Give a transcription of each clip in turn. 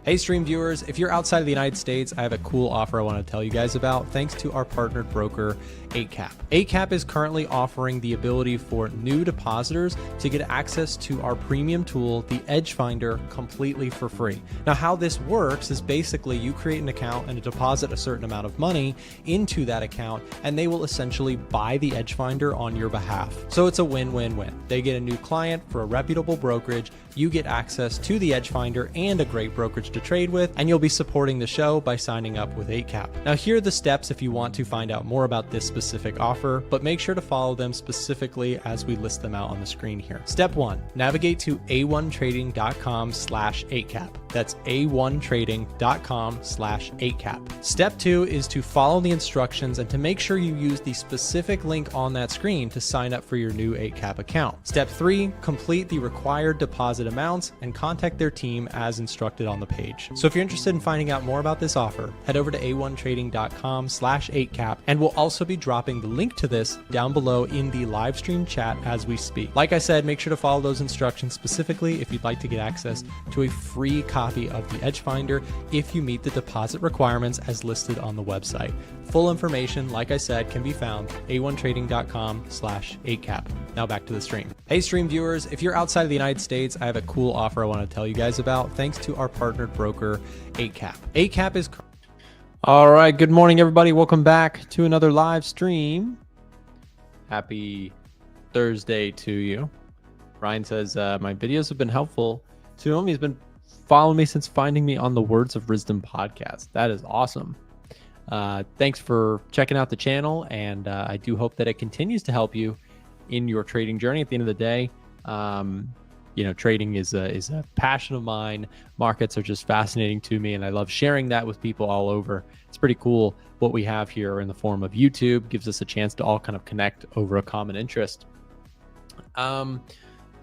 Hey stream viewers, if you're outside of the United States, I have a cool offer I want to tell you guys about thanks to our partnered broker, 8cap. 8cap is currently offering the ability for new depositors to get access to our premium tool, the EdgeFinder, completely for free. Now, how this works is basically you create an account and deposit a certain amount of money into that account, and they will essentially buy the EdgeFinder on your behalf. So it's a win-win-win. They get a new client for a reputable brokerage, you get access to the EdgeFinder and a great brokerage to trade with, and you'll be supporting the show by signing up with 8cap. Now, here are the steps if you want to find out more about this specific offer, but make sure to follow them specifically as we list them out on the screen here. Step 1, navigate to a1trading.com/8cap. That's a1trading.com/8cap. Step 2 is to follow the instructions and to make sure you use the specific link on that screen to sign up for your new 8cap account. Step 3, complete the required deposit amounts and contact their team as instructed on the page. So if you're interested in finding out more about this offer, head over to a1trading.com/8cap, and we'll also be dropping the link to this down below in the live stream chat as we speak. Like I said, make sure to follow those instructions specifically if you'd like to get access to a free copy of the EdgeFinder if you meet the deposit requirements as listed on the website. Full information, like I said, can be found a1trading.com/8cap. Now back to the stream. Hey stream viewers, if you're outside of the United States, I have a cool offer I want to tell you guys about thanks to our partnered broker, 8cap. 8cap is... All right, good morning everybody. Welcome back to another live stream. Happy Thursday to you. Ryan says, my videos have been helpful to him. He's been following me since finding me on the Words of Wisdom podcast. That is awesome. Thanks for checking out the channel, and I do hope that it continues to help you in your trading journey. At the end of the day, you know, trading is a passion of mine. Markets are just fascinating to me, and I love sharing that with people all over. It's pretty cool what we have here in the form of YouTube. Gives us a chance to all kind of connect over a common interest.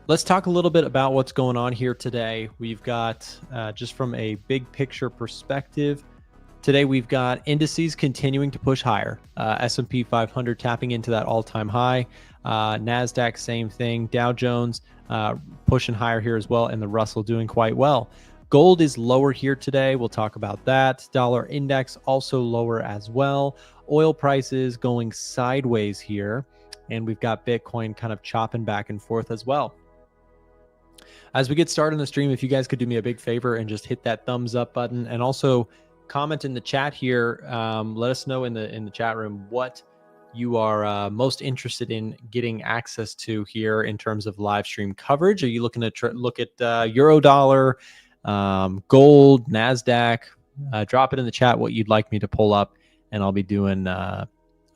Let's talk a little bit about what's going on here today. We've got, just from a big picture perspective, today we've got indices continuing to push higher. S&P 500 tapping into that all-time high. NASDAQ, same thing. Dow Jones pushing higher here as well, and the Russell doing quite well. Gold is lower here today. We'll talk about that. Dollar index also lower as well. Oil prices going sideways here, and we've got Bitcoin kind of chopping back and forth as well. As we get started in the stream, if you guys could do me a big favor and just hit that thumbs up button, and also comment in the chat here. Let us know in the chat room what you are most interested in getting access to here in terms of live stream coverage. Are you looking to look at euro dollar, gold, NASDAQ? Drop it in the chat what you'd like me to pull up, and I'll be doing a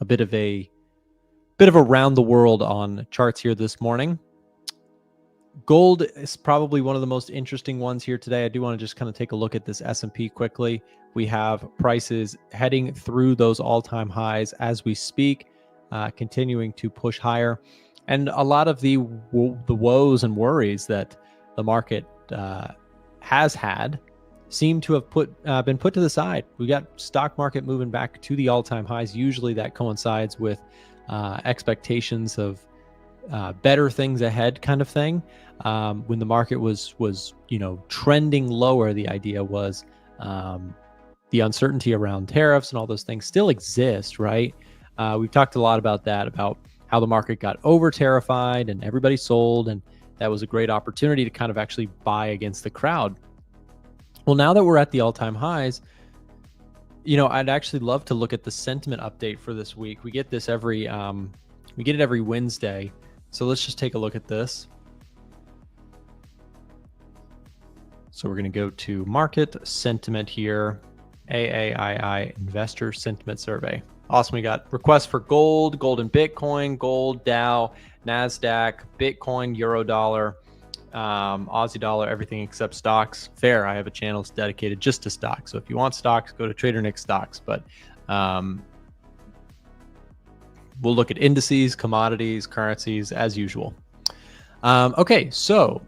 bit of a round the world on charts here this morning. Gold is probably one of the most interesting ones here today. I do want to just kind of take a look at this S&P quickly. We have prices heading through those all-time highs as we speak, continuing to push higher. And a lot of the woes and worries that the market has had seem to have been put to the side. We got stock market moving back to the all-time highs. Usually that coincides with expectations of better things ahead kind of thing. When the market was trending lower, the idea was the uncertainty around tariffs and all those things still exist, right? We've talked a lot about that, about how the market got over terrified and everybody sold, and that was a great opportunity to kind of actually buy against the crowd. Well, now that we're at the all-time highs, I'd actually love to look at the sentiment update for this week. We get this every Wednesday. So let's just take a look at this. So we're going to go to market sentiment here, AAII Investor Sentiment Survey. Awesome. We got requests for gold, gold and Bitcoin, gold, Dow, NASDAQ, Bitcoin, euro dollar, Aussie dollar, everything except stocks. Fair. I have a channel that's dedicated just to stocks. So if you want stocks, go to Trader Nick Stocks. But we'll look at indices, commodities, currencies as usual. Okay, so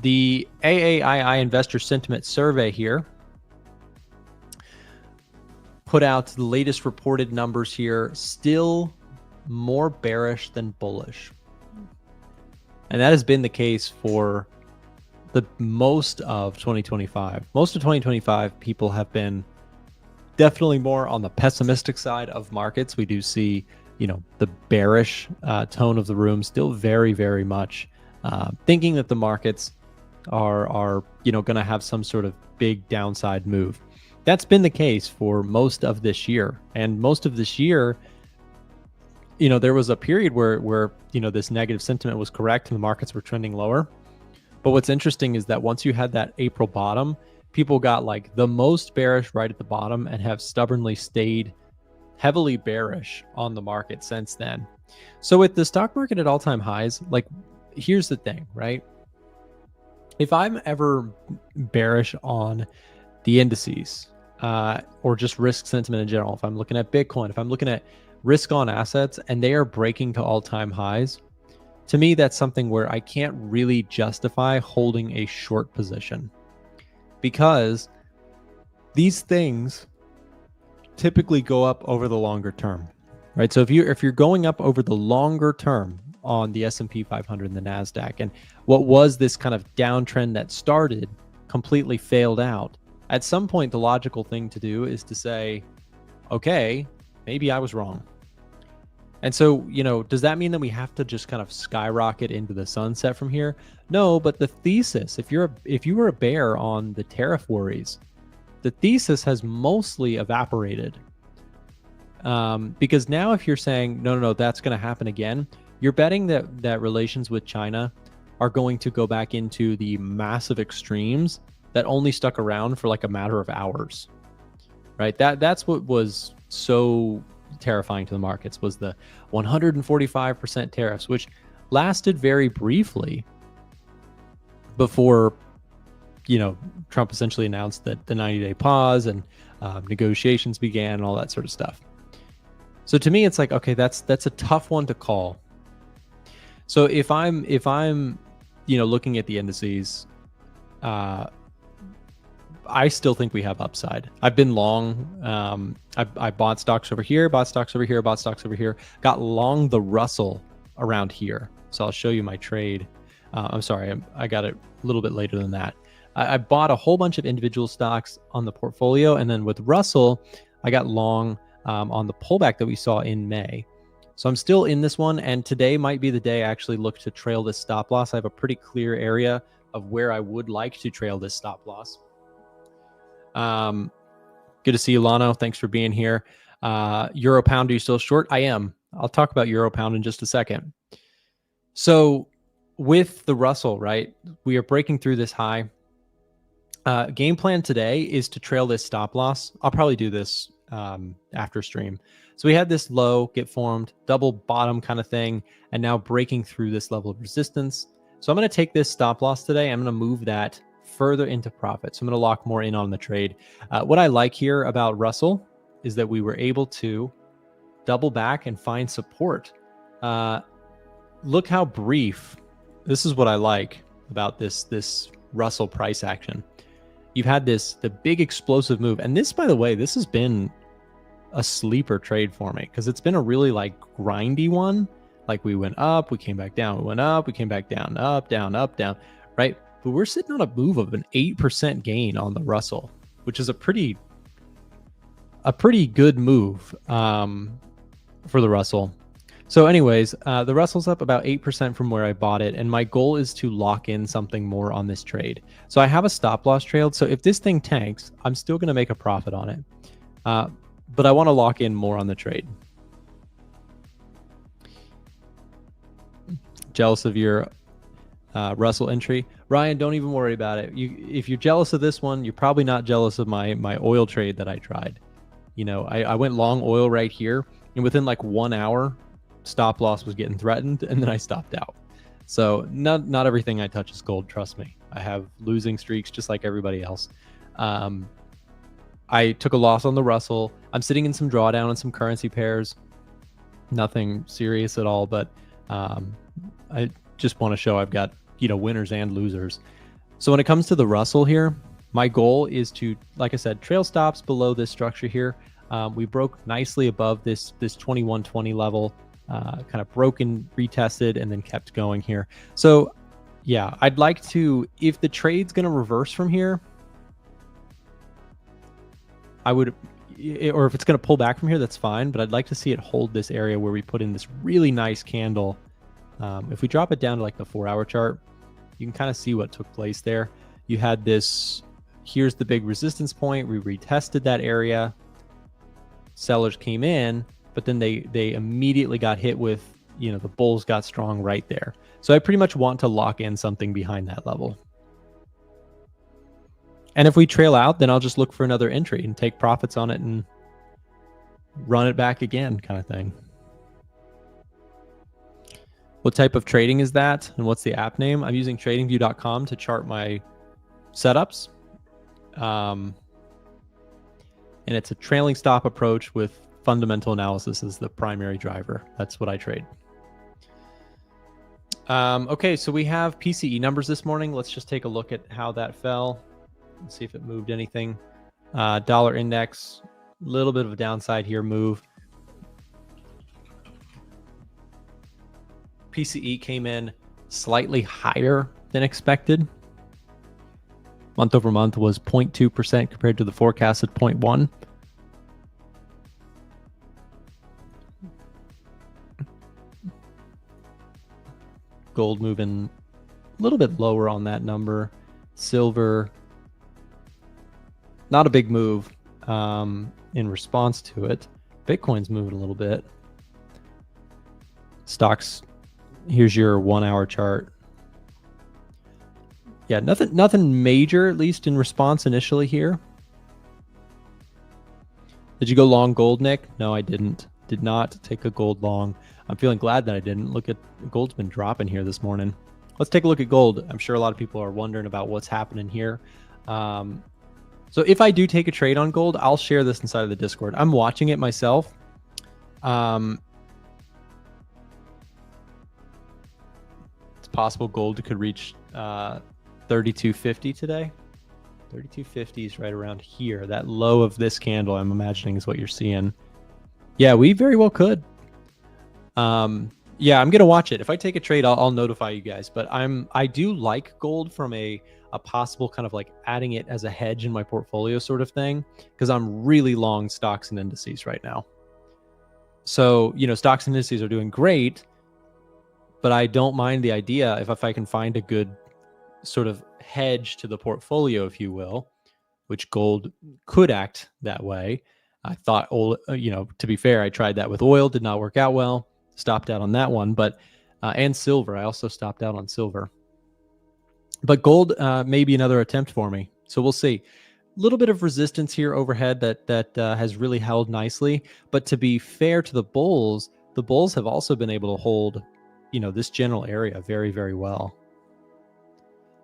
the AAII Investor Sentiment Survey here put out the latest reported numbers here, still more bearish than bullish. And that has been the case for most of 2025, people have been definitely more on the pessimistic side of markets. We do see, the bearish tone of the room still very, very much thinking that the markets are going to have some sort of big downside move. That's been the case for most of this year. And most of this year, there was a period where this negative sentiment was correct and the markets were trending lower. But what's interesting is that once you had that April bottom, people got like the most bearish right at the bottom and have stubbornly stayed heavily bearish on the market since then. So with the stock market at all-time highs, like, here's the thing, right? If I'm ever bearish on the indices or just risk sentiment in general, if I'm looking at Bitcoin, if I'm looking at risk on assets and they are breaking to all-time highs, to me, that's something where I can't really justify holding a short position, because these things typically go up over the longer term, right? So if you're going up over the longer term on the S&P 500 and the NASDAQ, and what was this kind of downtrend that started completely failed out, at some point, the logical thing to do is to say, okay, maybe I was wrong. And so, does that mean that we have to just kind of skyrocket into the sunset from here? No, but the thesis, if you were a bear on the tariff worries, the thesis has mostly evaporated. Because now if you're saying, no, that's going to happen again, you're betting that relations with China are going to go back into the massive extremes that only stuck around for like a matter of hours, right? That's what was so terrifying to the markets, was the 145% tariffs, which lasted very briefly before, Trump essentially announced that the 90-day pause and negotiations began and all that sort of stuff. So to me, it's like, okay, that's a tough one to call. So if I'm looking at the indices, I still think we have upside. I've been long. I bought stocks over here, bought stocks over here, bought stocks over here, got long the Russell around here. So I'll show you my trade. I'm sorry, I got it a little bit later than that. I bought a whole bunch of individual stocks on the portfolio. And then with Russell, I got long on the pullback that we saw in May. So I'm still in this one. And today might be the day I actually look to trail this stop loss. I have a pretty clear area of where I would like to trail this stop loss. Good to see you, Lano. Thanks for being here. Euro pound, are you still short? I am. I'll talk about Euro pound in just a second. So with the Russell, right, we are breaking through this high. Game plan today is to trail this stop loss. I'll probably do this after stream. So we had this low get formed, double bottom kind of thing, and now breaking through this level of resistance. So I'm going to take this stop loss today. I'm going to move that further into profit. So I'm going to lock more in on the trade. What I like here about Russell is that we were able to double back and find support. Look how brief. This is what I like about this Russell price action. You've had the big explosive move. And this, by the way, this has been a sleeper trade for me because it's been a really like grindy one. Like we went up, we came back down, we went up, we came back down, up, down, right? But we're sitting on a move of an 8% gain on the Russell, which is a pretty good move for the Russell. So anyways, the Russell's up about 8% from where I bought it. And my goal is to lock in something more on this trade. So I have a stop loss trailed. So if this thing tanks, I'm still going to make a profit on it. But I want to lock in more on the trade. Jealous of your Russell entry. Ryan, don't even worry about it. If you're jealous of this one, you're probably not jealous of my oil trade that I tried. I went long oil right here, and within like 1 hour, stop loss was getting threatened, and then I stopped out. So not everything I touch is gold, trust me. I have losing streaks just like everybody else. I took a loss on the Russell. I'm sitting in some drawdown and some currency pairs. Nothing serious at all, but I just want to show I've got winners and losers. So when it comes to the Russell here, my goal is to, like I said, trail stops below this structure here. We broke nicely above this 2120 level, kind of broken, retested, and then kept going here. So Yeah, I'd like to, if the trade's going to reverse from here, I would, or if it's going to pull back from here, that's fine. But I'd like to see it hold this area where we put in this really nice candle. If we drop it down to like the 4-hour chart, you can kind of see what took place there. You had this, here's the big resistance point. We retested that area. Sellers came in, but then they immediately got hit with, you know, the bulls got strong right there. So I pretty much want to lock in something behind that level. And if we trail out, then I'll just look for another entry and take profits on it and run it back again, kind of thing. What type of trading is that? And what's the app name? I'm using tradingview.com to chart my setups. And it's a trailing stop approach with fundamental analysis as the primary driver. That's what I trade. Okay, so we have PCE numbers this morning. Let's just take a look at how that fell and see if it moved anything. Dollar index, a little bit of a downside here move. PCE came in slightly higher than expected. Month over month was 0.2% compared to the forecasted 0.1%. Gold moving a little bit lower on that number. Silver, not a big move in response to it. Bitcoin's moving a little bit. Stocks, here's your 1-hour chart. Yeah, nothing major, at least in response initially here. Did you go long gold, Nick? No, I didn't. Did not take a gold long. I'm feeling glad that I didn't. Look at gold's been dropping here this morning. Let's take a look at gold. I'm sure a lot of people are wondering about what's happening here. So if I do take a trade on gold, I'll share this inside of the Discord. I'm watching it myself. It's possible gold could reach 3250 today. 3250 is right around here. That low of this candle, I'm imagining, is what you're seeing. Yeah, we very well could. Yeah, I'm gonna watch it. If I take a trade, I'll notify you guys. But I do like gold from a possible kind of like adding it as a hedge in my portfolio sort of thing, because I'm really long stocks and indices right now. So, you know, stocks and indices are doing great, but I don't mind the idea if I can find a good sort of hedge to the portfolio, if you will, which gold could act that way. I thought, you know, to be fair, I tried that with oil, did not work out well, stopped out on that one, but and silver, I also stopped out on silver. But gold may be another attempt for me, so we'll see. A little bit of resistance here overhead that has really held nicely, but to be fair to the bulls have also been able to hold, you know, this general area very, very well.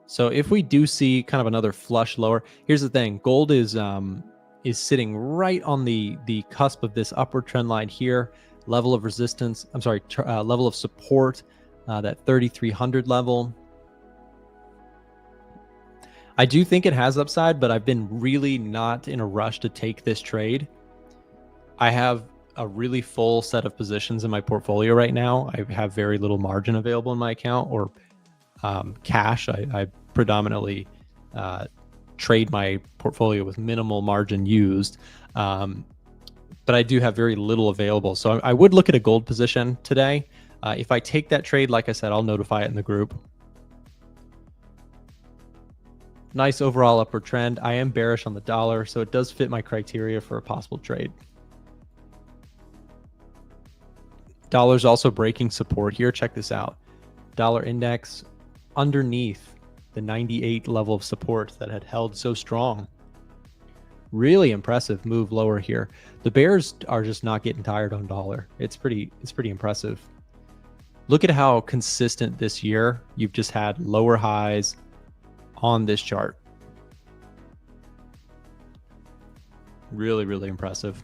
So if we do see kind of another flush lower, here's the thing: gold is sitting right on the cusp of this upward trend line here. Level of resistance, I'm sorry, level of support, that 3,300 level. I do think it has upside, but I've been really not in a rush to take this trade. I have a really full set of positions in my portfolio right now. I have very little margin available in my account, or cash. I predominantly trade my portfolio with minimal margin used, but I do have very little available. So I would look at a gold position today. If I take that trade, like I said, I'll notify it in the group. Nice overall upward trend. I am bearish on the dollar, so it does fit my criteria for a possible trade. Dollar's also breaking support here. Check this out. Dollar index underneath the 98 level of support that had held so strong. Really impressive move lower here. The bears are just not getting tired on dollar. It's pretty impressive. Look at how consistent this year you've just had lower highs on this chart. Really, really impressive.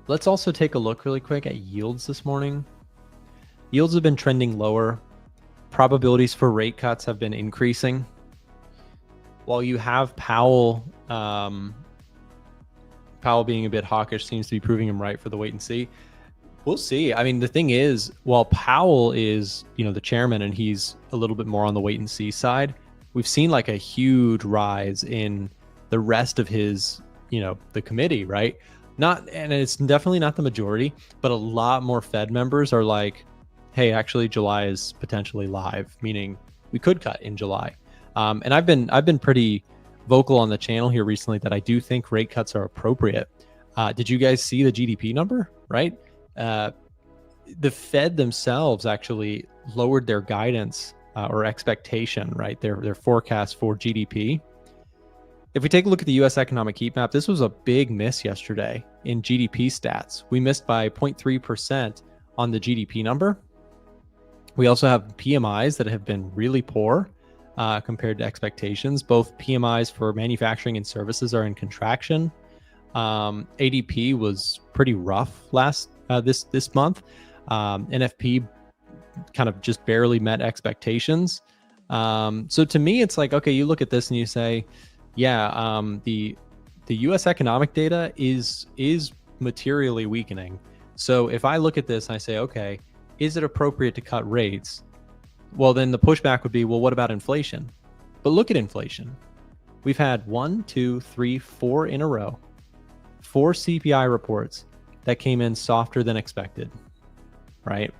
Let's also take a look really quick at yields this morning. Yields have been trending lower. Probabilities for rate cuts have been increasing. While you have Powell being a bit hawkish, seems to be proving him right for the wait and see. We'll see. I mean, the thing is, while Powell is, the chairman and he's a little bit more on the wait and see side, we've seen like a huge rise in the rest of his, the committee, right? And it's definitely not the majority, but a lot more Fed members are like, hey, actually July is potentially live, meaning we could cut in July. And I've been pretty vocal on the channel here recently that I do think rate cuts are appropriate. Did you guys see the GDP number, right? The Fed themselves actually lowered their guidance or expectation, right? Their forecast for GDP. If we take a look at the U.S. economic heat map, this was a big miss yesterday in GDP stats. We missed by 0.3% on the GDP number. We also have PMIs that have been really poor compared to expectations. Both PMIs for manufacturing and services are in contraction. ADP was pretty rough this month. NFP kind of just barely met expectations. So to me, it's like, okay, you look at this and you say, yeah, the U.S. economic data is materially weakening. So if I look at this and I say, okay, is it appropriate to cut rates? Well, then the pushback would be, well, what about inflation? But look at inflation. We've had 1, 2, 3, 4 in a row, 4 CPI reports that came in softer than expected, right?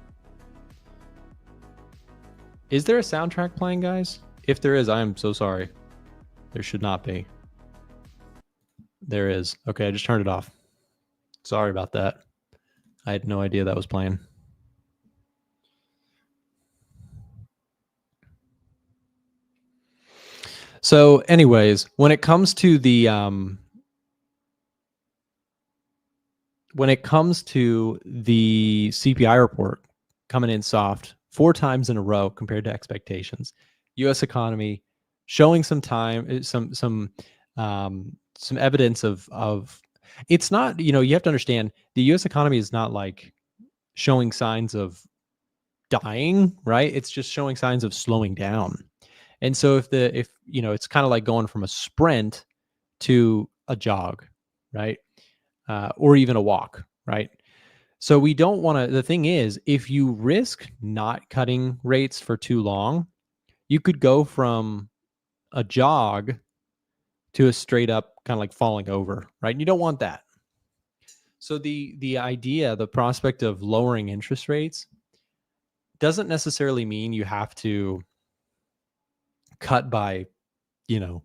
Is there a soundtrack playing, guys? If there is, I am so sorry. There should not be. There is. Okay, I just turned it off. Sorry about that. I had no idea that was playing. So anyways, when it comes to the CPI report coming in soft 4 times in a row compared to expectations, U.S. economy showing some evidence of it's not, you have to understand the U.S. economy is not like showing signs of dying, right? It's just showing signs of slowing down. And so if it's kind of like going from a sprint to a jog, right? Or even a walk, right? So we don't want to, the thing is, if you risk not cutting rates for too long, you could go from a jog to a straight up kind of like falling over, right? And you don't want that. So the idea, the prospect of lowering interest rates doesn't necessarily mean you have to cut by, you don't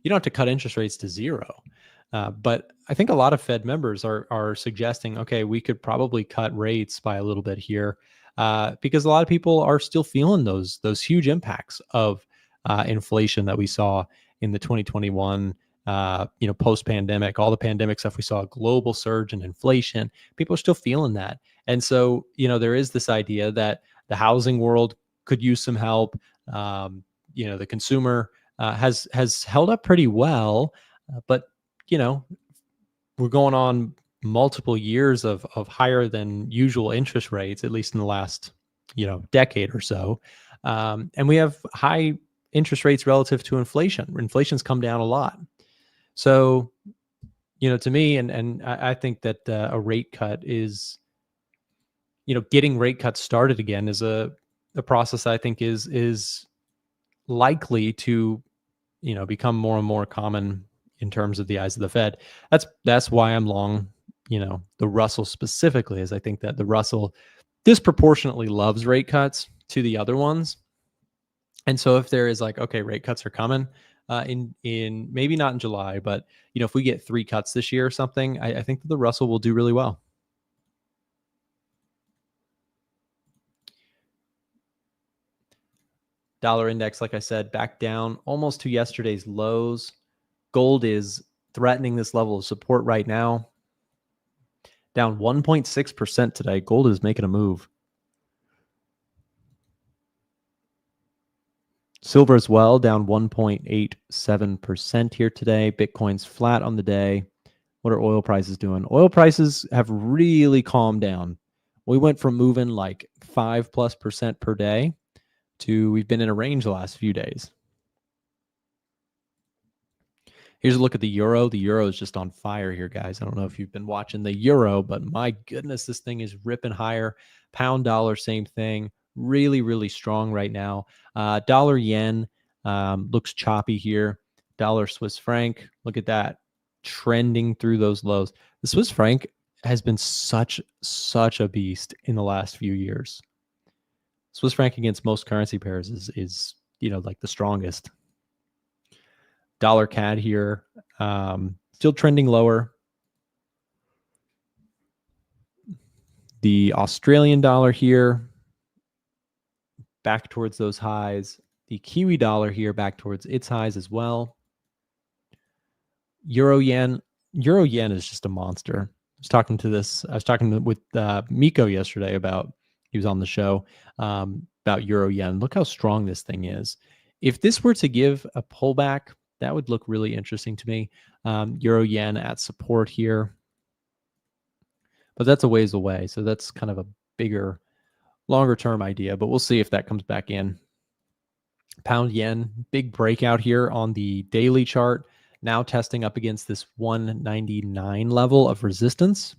have to cut interest rates to zero. But I think a lot of Fed members are suggesting, okay, we could probably cut rates by a little bit here because a lot of people are still feeling those huge impacts of inflation that we saw in the 2021, post-pandemic, all the pandemic stuff. We saw a global surge in inflation. People are still feeling that. And so, there is this idea that the housing world could use some help. The consumer has held up pretty well, but we're going on multiple years of higher than usual interest rates, at least in the last decade or so, and we have high interest rates relative to inflation. Inflation's come down a lot, so to me, and I think that a rate cut is, getting rate cuts started again is a process I think is likely to become more and more common in terms of the eyes of the Fed. That's why I'm long, the Russell specifically, is I think that the Russell disproportionately loves rate cuts to the other ones. And so if there is like, okay, rate cuts are coming in maybe not in July, but if we get 3 cuts this year or something, I think that the Russell will do really well. Dollar index, like I said, back down almost to yesterday's lows. Gold is threatening this level of support right now. Down 1.6% today. Gold is making a move. Silver as well, down 1.87% here today. Bitcoin's flat on the day. What are oil prices doing? Oil prices have really calmed down. We went from moving like 5+% per day to we've been in a range the last few days. Here's a look at the euro. The euro is just on fire here, guys. I don't know if you've been watching the euro, but my goodness, this thing is ripping higher. Pound dollar, same thing. Really, really strong right now. Dollar yen looks choppy here. Dollar Swiss franc, look at that, trending through those lows. The Swiss franc has been such a beast in the last few years. Swiss franc against most currency pairs is like the strongest. Dollar CAD here, still trending lower. The Australian dollar here, back towards those highs. The Kiwi dollar here, back towards its highs as well. Euro yen is just a monster. I was talking with Miko yesterday about, he was on the show, about euro yen. Look how strong this thing is. If this were to give a pullback, that would look really interesting to me. Euro yen at support here, but that's a ways away. So that's kind of a bigger, longer term idea, but we'll see if that comes back in. Pound yen, big breakout here on the daily chart. Now testing up against this 199 level of resistance.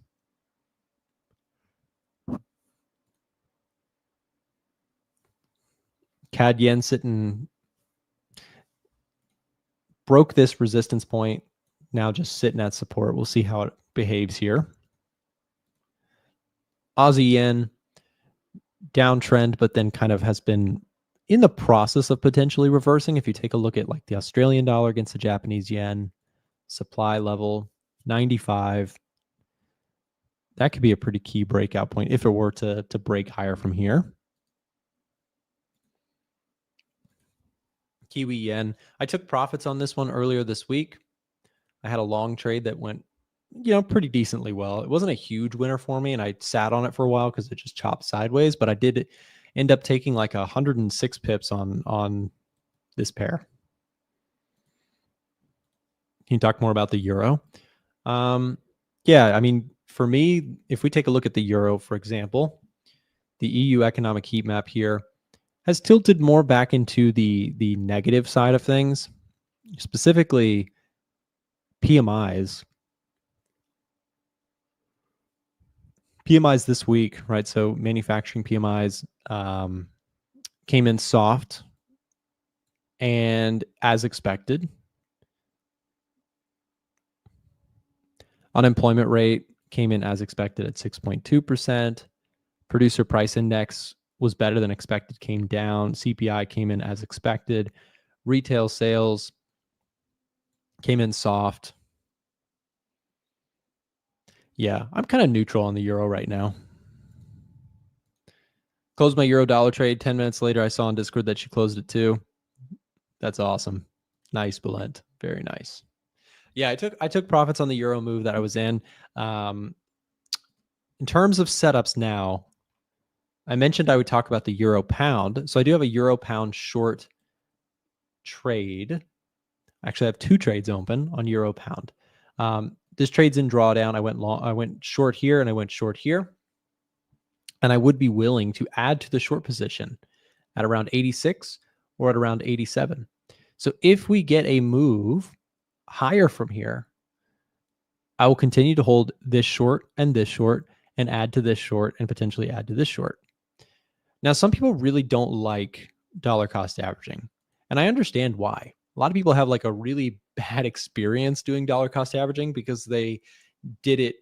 CAD yen broke this resistance point. Now just sitting at support. We'll see how it behaves here. Aussie yen, downtrend, but then kind of has been in the process of potentially reversing. If you take a look at like the Australian dollar against the Japanese yen, supply level 95, that could be a pretty key breakout point if it were to break higher from here. Kiwi yen, I took profits on this one earlier this week. I had a long trade that went pretty decently well. It wasn't a huge winner for me, and I sat on it for a while because it just chopped sideways, but I did end up taking like 106 pips on this pair. Can you talk more about the euro? Yeah, I mean, for me, if we take a look at the euro, for example, the EU economic heat map here has tilted more back into the negative side of things, specifically PMIs. PMIs this week, right? So manufacturing PMIs came in soft and as expected. Unemployment rate came in as expected at 6.2%. Producer price index was better than expected, came down. CPI came in as expected. Retail sales came in soft. Yeah, I'm kind of neutral on the euro right now. Closed my euro dollar trade. 10 minutes later, I saw on Discord that she closed it too. That's awesome. Nice, Bulent. Very nice. Yeah, I took profits on the euro move that I was in. In terms of setups now, I mentioned I would talk about the euro pound. So I do have a euro pound short trade. Actually, I have two trades open on euro pound. This trade's in drawdown. I went long. I went short here and I went short here. And I would be willing to add to the short position at around 86 or at around 87. So if we get a move higher from here, I will continue to hold this short and add to this short and potentially add to this short. Now, some people really don't like dollar cost averaging, and I understand why. A lot of people have like a really bad experience doing dollar cost averaging because they did it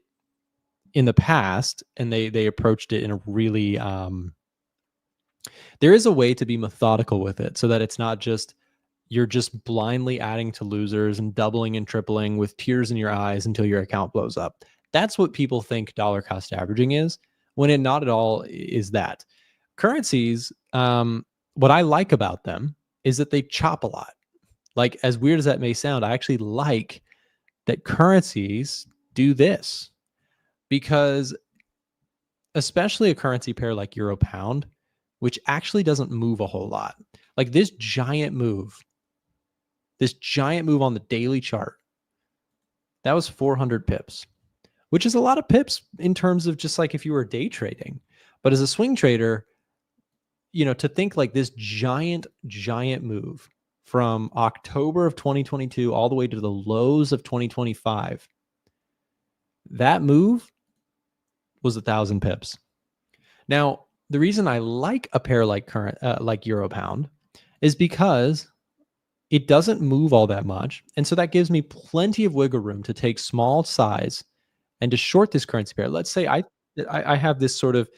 in the past and they approached it in a really there is a way to be methodical with it so that it's not just you're just blindly adding to losers and doubling and tripling with tears in your eyes until your account blows up. That's what people think dollar cost averaging is, when it not at all is that. Currencies, what I like about them is that they chop a lot. Like, as weird as that may sound, I actually like that currencies do this, because especially a currency pair like euro pound, which actually doesn't move a whole lot. Like this giant move on the daily chart, that was 400 pips, which is a lot of pips in terms of just like if you were day trading. But as a swing trader, to think like this giant move, from October of 2022 all the way to the lows of 2025, that move was 1,000 pips. Now, the reason I like a pair like Euro Pound is because it doesn't move all that much. And so that gives me plenty of wiggle room to take small size and to short this currency pair. Let's say I have this sort of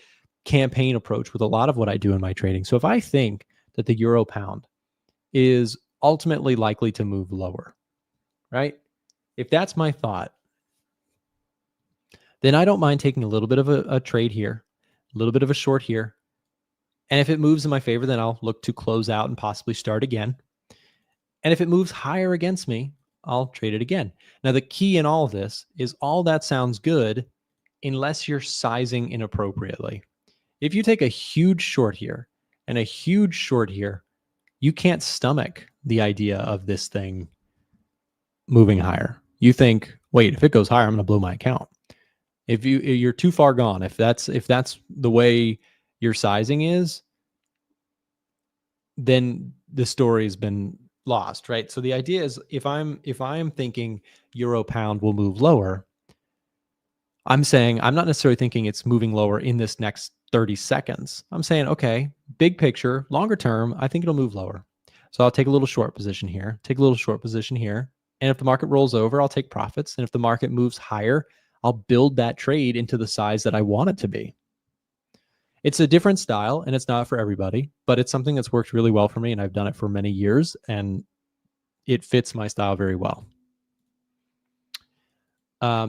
campaign approach with a lot of what I do in my trading. So if I think that the Euro Pound is ultimately likely to move lower, right? If that's my thought, then I don't mind taking a little bit of a trade here, a little bit of a short here. And if it moves in my favor, then I'll look to close out and possibly start again. And if it moves higher against me, I'll trade it again. Now, the key in all of this is all that sounds good unless you're sizing inappropriately. If you take a huge short here and a huge short here, you can't stomach the idea of this thing moving higher. You think, wait, if it goes higher, I'm going to blow my account. If you're too far gone, if that's the way your sizing is, then the story has been lost, right? So the idea is if I'm thinking Euro Pound will move lower, I'm saying I'm not necessarily thinking it's moving lower in this next 30 seconds. I'm saying, okay, big picture, longer term, I think it'll move lower. So I'll take a little short position here, take a little short position here. And if the market rolls over, I'll take profits. And if the market moves higher, I'll build that trade into the size that I want it to be. It's a different style and it's not for everybody, but it's something that's worked really well for me. And I've done it for many years and it fits my style very well.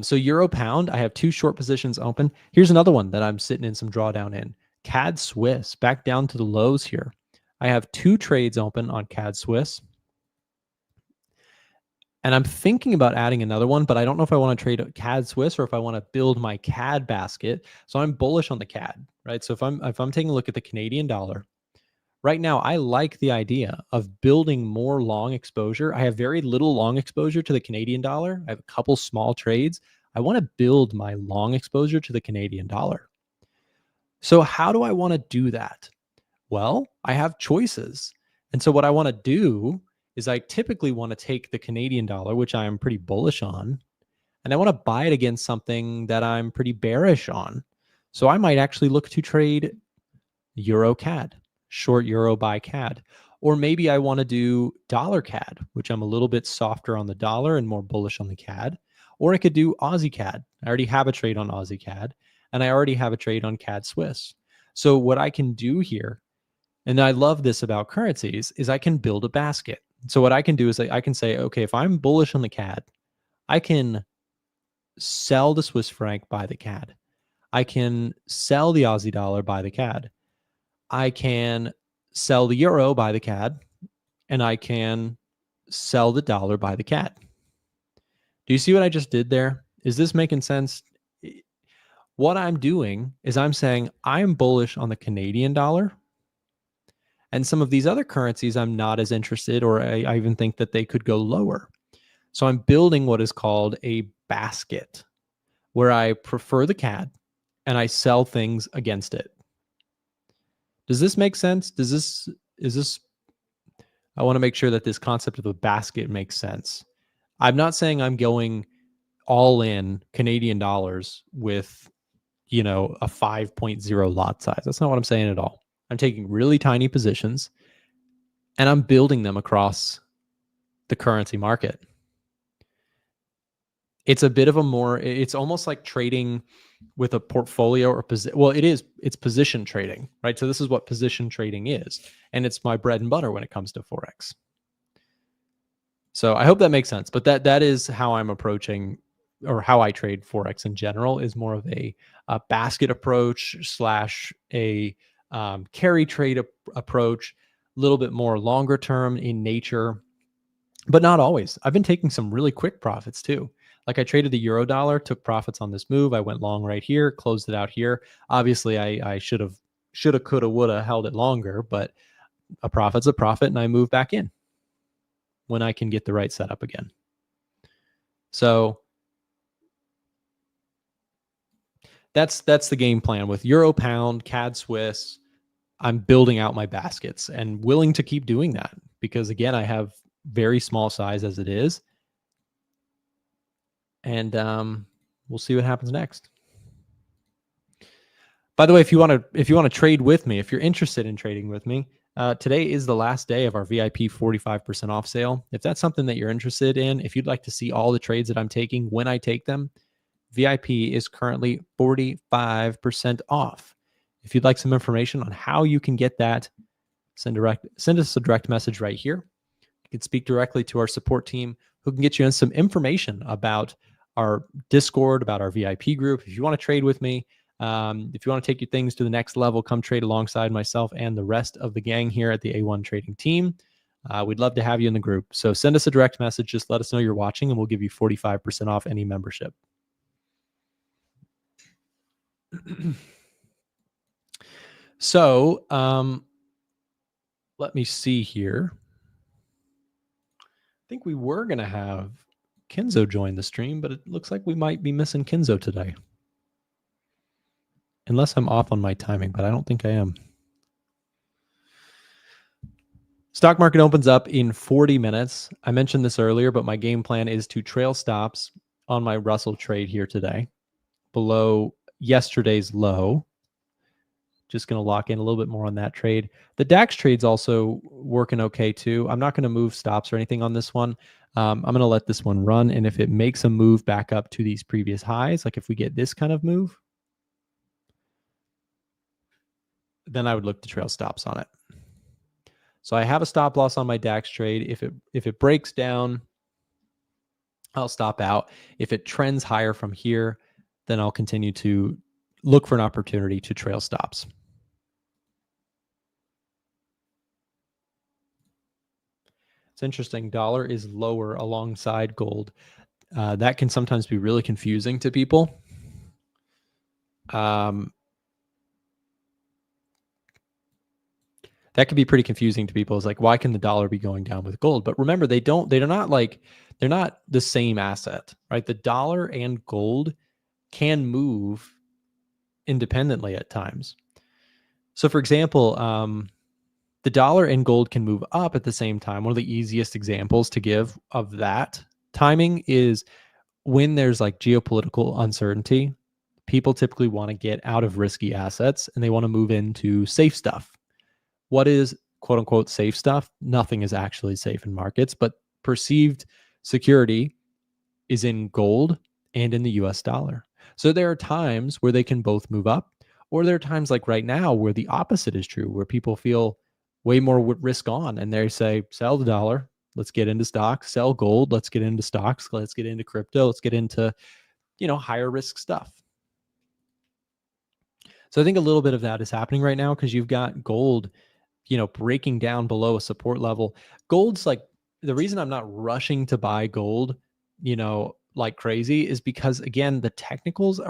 So Euro Pound, I have two short positions open. Here's another one that I'm sitting in some drawdown in. CAD Swiss, back down to the lows here. I have two trades open on CAD Swiss. And I'm thinking about adding another one, but I don't know if I want to trade CAD Swiss or if I want to build my CAD basket. So I'm bullish on the CAD, right? So if I'm taking a look at the Canadian dollar, right now I like the idea of building more long exposure. I have very little long exposure to the Canadian dollar. I have a couple small trades. I want to build my long exposure to the Canadian dollar. So how do I want to do that? Well, I have choices. And so what I want to do is I typically want to take the Canadian dollar, which I am pretty bullish on, and I want to buy it against something that I'm pretty bearish on. So I might actually look to trade Euro CAD, short Euro buy CAD. Or maybe I want to do dollar CAD, which I'm a little bit softer on the dollar and more bullish on the CAD. Or I could do Aussie CAD. I already have a trade on Aussie CAD, and I already have a trade on CAD Swiss. So what I can do here, and I love this about currencies, is I can build a basket. So what I can do is I can say, okay, if I'm bullish on the CAD, I can sell the Swiss franc by the CAD. I can sell the Aussie dollar by the CAD. I can sell the euro by the CAD, and I can sell the dollar by the CAD. Do you see what I just did there? Is this making sense? What I'm doing is I'm saying I'm bullish on the Canadian dollar. And some of these other currencies, I'm not as interested, or I even think that they could go lower. So I'm building what is called a basket, where I prefer the CAD and I sell things against it. Does this make sense? I want to make sure that this concept of a basket makes sense. I'm not saying I'm going all in Canadian dollars with, a 5.0 lot size. That's not what I'm saying at all. I'm taking really tiny positions and I'm building them across the currency market. It's a bit of it's almost like trading with a portfolio or it's position trading, right? So this is what position trading is. And it's my bread and butter when it comes to Forex. So I hope that makes sense, but that is how I'm approaching, or how I trade Forex in general, is more of a basket approach / a carry trade approach, a little bit more longer term in nature, but not always. I've been taking some really quick profits too. Like I traded the euro dollar, took profits on this move. I went long right here, closed it out here. Obviously, I shoulda, coulda, woulda held it longer, but a profit's a profit, and I move back in when I can get the right setup again. So that's the game plan with Euro Pound, CAD Swiss. I'm building out my baskets and willing to keep doing that. because again, I have very small size as it is. And we'll see what happens next. By the way, if you want to trade with me, if you're interested in trading with me, today is the last day of our VIP 45% off sale. If that's something that you're interested in, if you'd like to see all the trades that I'm taking when I take them, VIP is currently 45% off. If you'd like some information on how you can get that, send us a direct message right here. You can speak directly to our support team who can get you in some information about our Discord, about our VIP group. If you want to trade with me, if you want to take your things to the next level, come trade alongside myself and the rest of the gang here at the A1 Trading team. We'd love to have you in the group. So send us a direct message. Just let us know you're watching and we'll give you 45% off any membership. So let me see here. I think we were going to have Kenzo join the stream, but it looks like we might be missing Kenzo today. Unless I'm off on my timing, but I don't think I am. Stock market opens up in 40 minutes. I mentioned this earlier, but my game plan is to trail stops on my Russell trade here today below yesterday's low. Just going to lock in a little bit more on that trade. The DAX trade's also working okay too. I'm not going to move stops or anything on this one. I'm going to let this one run. And if it makes a move back up to these previous highs, like if we get this kind of move, then I would look to trail stops on it. So I have a stop loss on my DAX trade. If it breaks down, I'll stop out. If it trends higher from here, then I'll continue to look for an opportunity to trail stops. It's interesting. Dollar is lower alongside gold. That can sometimes be really confusing to people. That could be pretty confusing to people. It's like, why can the dollar be going down with gold? But remember, they're not the same asset, right? The dollar and gold can move independently at times. So for example, the dollar and gold can move up at the same time. One of the easiest examples to give of that timing is when there's like geopolitical uncertainty, people typically want to get out of risky assets and they want to move into safe stuff. What is quote unquote safe stuff? Nothing is actually safe in markets, but perceived security is in gold and in the US dollar. So there are times where they can both move up, or there are times like right now where the opposite is true, where people feel way more risk on and they say, sell the dollar, let's get into stocks, sell gold, let's get into stocks, let's get into crypto, let's get into, higher risk stuff. So I think a little bit of that is happening right now because you've got gold, breaking down below a support level. Gold's like, the reason I'm not rushing to buy gold, like crazy is because again, the technicals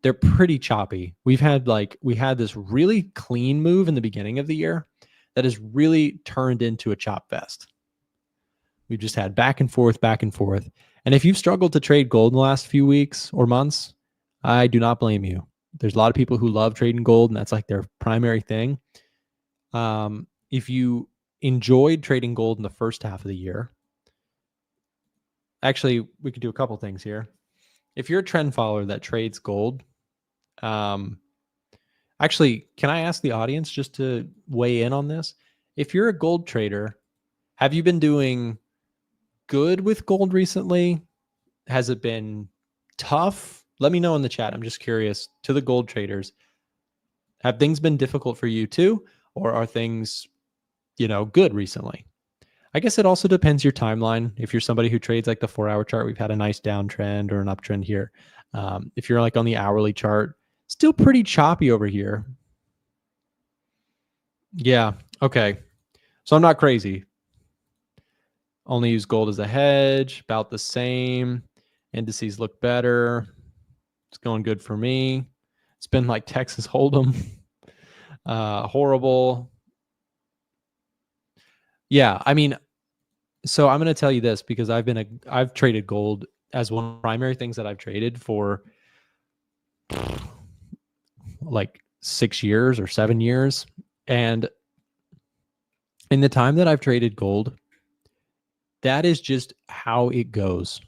they're pretty choppy. We had this really clean move in the beginning of the year that has really turned into a chop fest. We've just had back and forth. And if you've struggled to trade gold in the last few weeks or months, I do not blame you. There's a lot of people who love trading gold and that's like their primary thing. If you enjoyed trading gold in the first half of the year, actually, we could do a couple things here. If you're a trend follower that trades gold, actually, can I ask the audience just to weigh in on this? If you're a gold trader, have you been doing good with gold recently? Has it been tough? Let me know in the chat. I'm just curious to the gold traders. Have things been difficult for you too? Or are things, good recently? I guess it also depends your timeline. If you're somebody who trades like the 4-hour chart, we've had a nice downtrend or an uptrend here. If you're like on the hourly chart, still pretty choppy over here. Yeah. Okay. So I'm not crazy. Only use gold as a hedge, about the same. Indices look better. It's going good for me. It's been like Texas Hold'em. Horrible. Yeah. I mean, so I'm going to tell you this because I've traded gold as one of the primary things that I've traded for like 6 years or 7 years. And In the time that I've traded gold, that is just how it goes.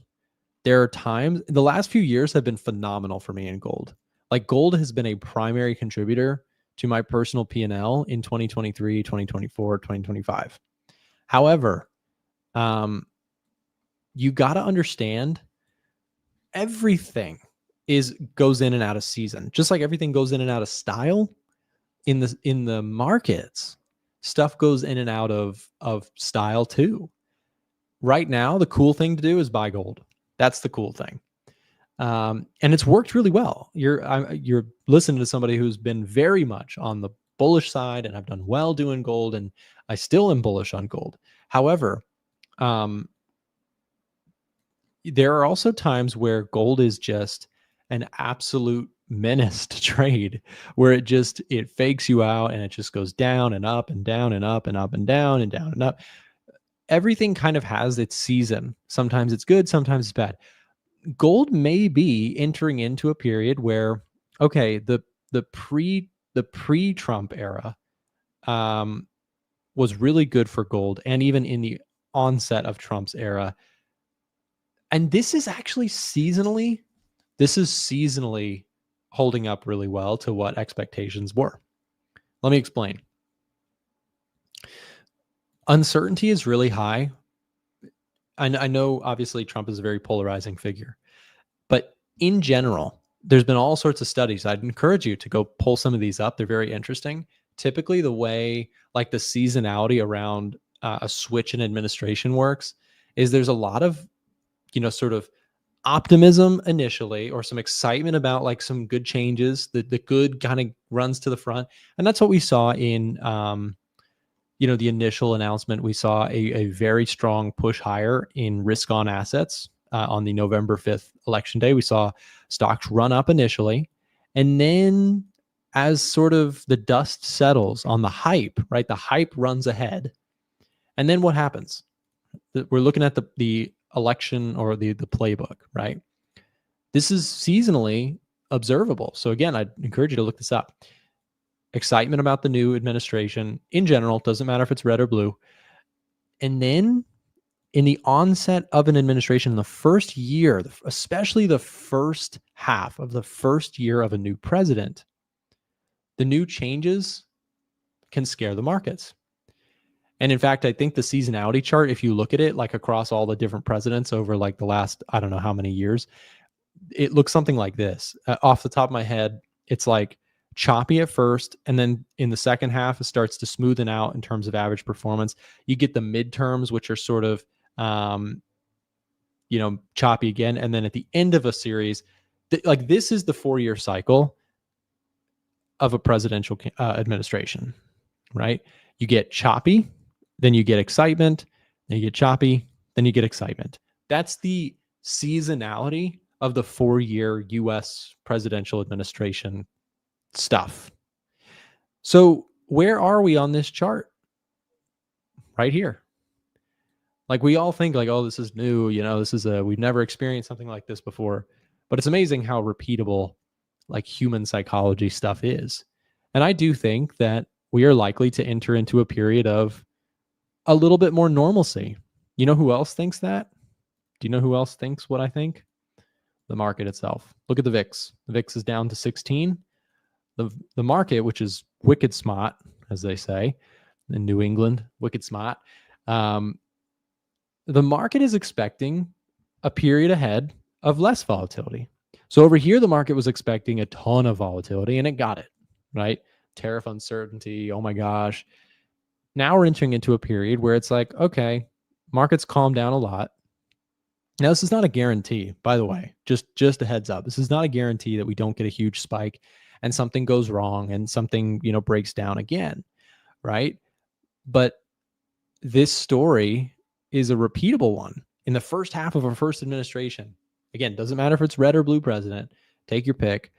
There are times, the last few years have been phenomenal for me in gold. Like gold has been a primary contributor to my personal P&L in 2023, 2024, 2025. However, you got to understand everything goes in and out of season, just like everything goes in and out of style in the markets. Stuff goes in and out of style too. Right now, the cool thing to do is buy gold. That's the cool thing. And it's worked really well. You're listening to somebody who's been very much on the bullish side, and I've done well doing gold, and I still am bullish on gold. However, there are also times where gold is just an absolute menace to trade, where it fakes you out and it just goes down and up and down and up and up and down and down and up. Everything kind of has its season. Sometimes it's good, sometimes it's bad. Gold may be entering into a period where, okay, the pre-Trump era was really good for gold, and even in the onset of Trump's era. And this is seasonally holding up really well to what expectations were. Let me explain. Uncertainty is really high. I know obviously Trump is a very polarizing figure, but in general, there's been all sorts of studies. I'd encourage you to go pull some of these up. They're very interesting. Typically, the way like the seasonality around a switch in administration works is there's a lot of, sort of optimism initially, or some excitement about like some good changes. The good kind of runs to the front. And that's what we saw in, the initial announcement. We saw a very strong push higher in risk on assets on the November 5th election day. We saw stocks run up initially. And then as sort of the dust settles on the hype, right? The hype runs ahead. And then what happens? We're looking at the election or the playbook, right? This is seasonally observable. So again, I'd encourage you to look this up. Excitement about the new administration in general, doesn't matter if it's red or blue. And then in the onset of an administration, in the first year, especially the first half of the first year of a new president, the new changes can scare the markets. And in fact, I think the seasonality chart, if you look at it like across all the different presidents over like the last, I don't know how many years, it looks something like this. Off the top of my head, it's like choppy at first, and then in the second half, it starts to smoothen out in terms of average performance. You get the midterms, which are sort of, choppy again. And then at the end of a series, like this is the 4-year cycle of a presidential administration, right? You get choppy, then you get excitement, then you get choppy, then you get excitement. That's the seasonality of the 4-year US presidential administration stuff. So where are we on this chart? Right here. Like we all think like, oh, this is new, we've never experienced something like this before. But it's amazing how repeatable like human psychology stuff is. And I do think that we are likely to enter into a period of a little bit more normalcy. You know who else thinks that? Do you know who else thinks what I think? The market itself. Look at the VIX. The VIX is down to 16. The market, which is wicked smart, as they say in New England, wicked smart. The market is expecting a period ahead of less volatility. So over here, the market was expecting a ton of volatility, and it got it, right? Tariff uncertainty. Oh my gosh. Now we're entering into a period where it's like, okay, markets calm down a lot. Now, this is not a guarantee, by the way, just a heads up. This is not a guarantee that we don't get a huge spike and something goes wrong and something, breaks down again, right? But this story is a repeatable one. In the first half of our first administration, again, doesn't matter if it's red or blue president, take your pick.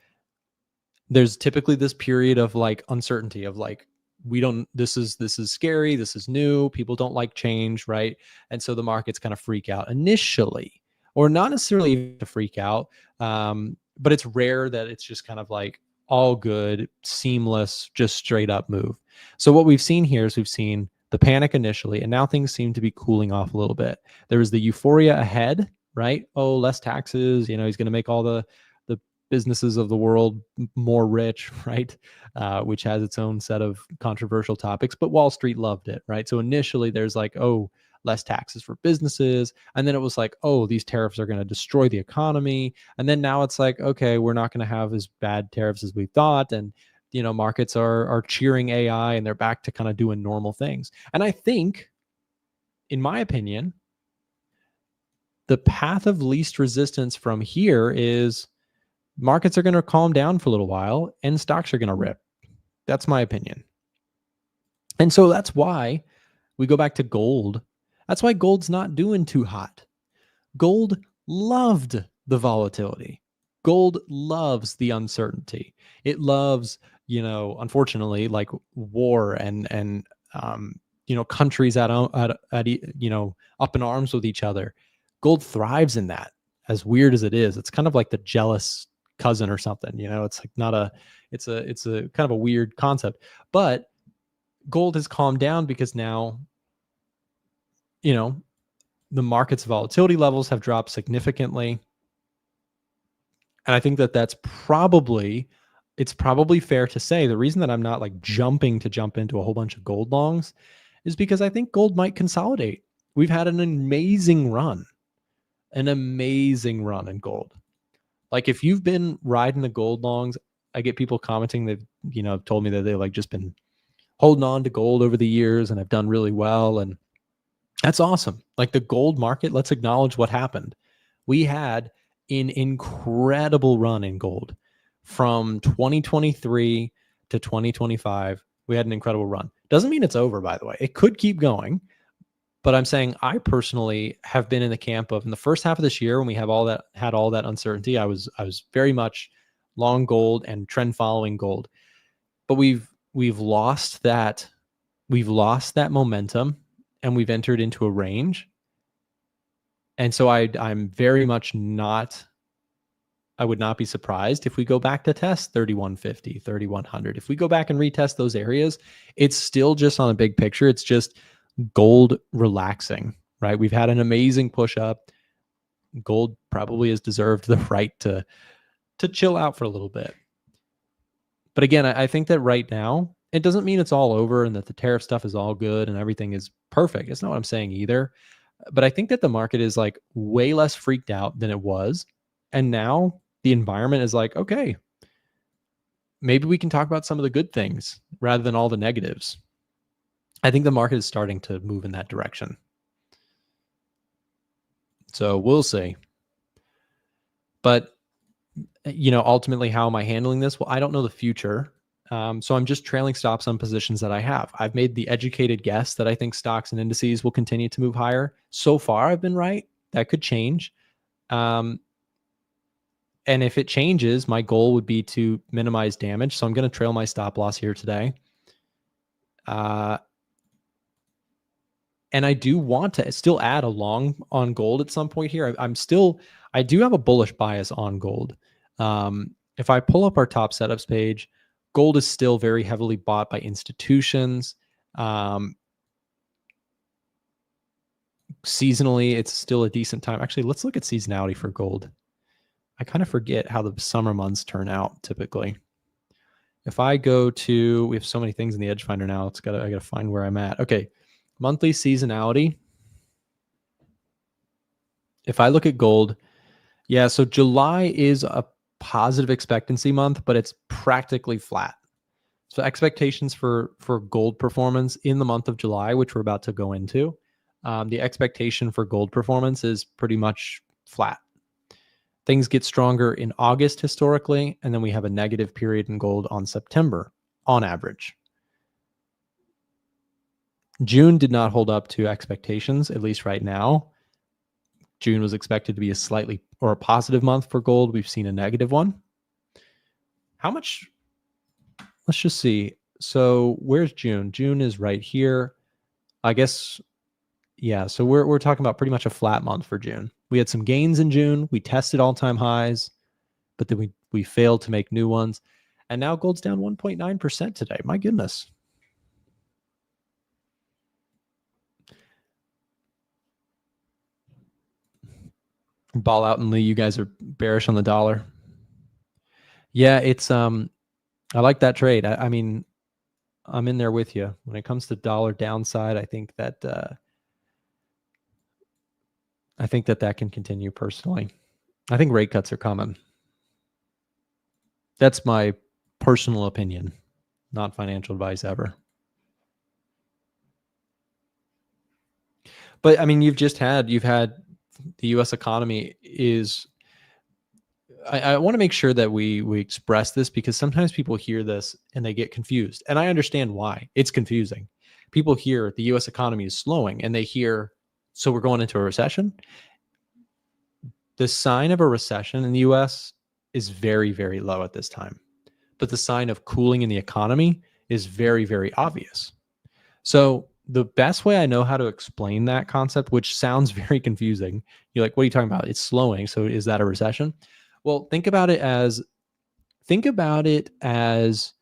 There's typically this period of like uncertainty of like, this is scary. This is new. People don't like change, right? And so the markets kind of freak out initially, or not necessarily to freak out. But it's rare that it's just kind of like all good, seamless, just straight up move. So what we've seen here is we've seen the panic initially, and now things seem to be cooling off a little bit. There was the euphoria ahead, right? Oh, less taxes, he's going to make all the businesses of the world more rich, right? Which has its own set of controversial topics, but Wall Street loved it, right? So initially there's like, oh, less taxes for businesses. And then it was like, oh, these tariffs are going to destroy the economy. And then now it's like, okay, we're not going to have as bad tariffs as we thought. And, markets are cheering AI and they're back to kind of doing normal things. And I think, in my opinion, the path of least resistance from here is markets are going to calm down for a little while and stocks are going to rip. That's my opinion. And so that's why we go back to gold. That's why gold's not doing too hot. Gold loved the volatility. Gold loves the uncertainty. It loves, unfortunately, like war and countries at up in arms with each other. Gold thrives in that. As weird as it is, it's kind of like the jealous cousin or something. It's like it's a kind of a weird concept. But gold has calmed down because now, the market's volatility levels have dropped significantly. And I think that it's probably fair to say the reason that I'm not like jumping to jump into a whole bunch of gold longs is because I think gold might consolidate. We've had an amazing run in gold. Like if you've been riding the gold longs, I get people commenting that, told me that they like just been holding on to gold over the years and have done really well. And that's awesome. Like the gold market, let's acknowledge what happened. We had an incredible run in gold from 2023 to 2025. We had an incredible run. Doesn't mean it's over, by the way. It could keep going. But I'm saying I personally have been in the camp of in the first half of this year when we had all that uncertainty, I was very much long gold and trend following gold. But we've lost that momentum and we've entered into a range. And so I'm very much I would not be surprised if we go back to test 3150, 3100. If we go back and retest those areas, it's still just on a big picture. It's just gold relaxing, right? We've had an amazing push up. Gold probably has deserved the right to chill out for a little bit. But again, I think that right now, it doesn't mean it's all over and that the tariff stuff is all good and everything is perfect. It's not what I'm saying either. But I think that the market is like way less freaked out than it was. And now the environment is like, okay, maybe we can talk about some of the good things rather than all the negatives. I think the market is starting to move in that direction. So we'll see. But, ultimately, how am I handling this? Well, I don't know the future. So I'm just trailing stops on positions that I have. I've made the educated guess that I think stocks and indices will continue to move higher. So far, I've been right. That could change. And if it changes, my goal would be to minimize damage. So I'm going to trail my stop loss here today. And I do want to still add a long on gold at some point here. I do have a bullish bias on gold. If I pull up our top setups page, gold is still very heavily bought by institutions. Seasonally, it's still a decent time. Actually, let's look at seasonality for gold. I kind of forget how the summer months turn out typically. If I go to, we have so many things in the EdgeFinder now. I gotta find where I'm at. Okay, monthly seasonality. If I look at gold, yeah, so July is a positive expectancy month, but it's practically flat. So expectations for gold performance in the month of July, which we're about to go into, the expectation for gold performance is pretty much flat. Things get stronger in August historically, and then we have a negative period in gold on September on average. June did not hold up to expectations, at least right now. June was expected to be a positive month for gold. We've seen a negative one. How much? Let's just see. So where's June? June is right here. I guess, yeah. So we're talking about pretty much a flat month for June. We had some gains in June. We tested all-time highs, but then we failed to make new ones. And now gold's down 1.9% today. My goodness. Ball out and Lee, you guys are bearish on the dollar. Yeah, it's I like that trade. I mean, I'm in there with you. When it comes to dollar downside, I think that that can continue personally. I think rate cuts are coming. That's my personal opinion, not financial advice ever. But I mean, you've had the U.S. economy is. I want to make sure that we express this, because sometimes people hear this and they get confused, and I understand why it's confusing. People hear the U.S. economy is slowing, and they hear, so we're going into a recession. The sign of a recession in the U.S. is very, very low at this time, but the sign of cooling in the economy is very, very obvious. So the best way I know how to explain that concept, which sounds very confusing, you're like, what are you talking about? It's slowing. So is that a recession? Well, think about it as, think about it as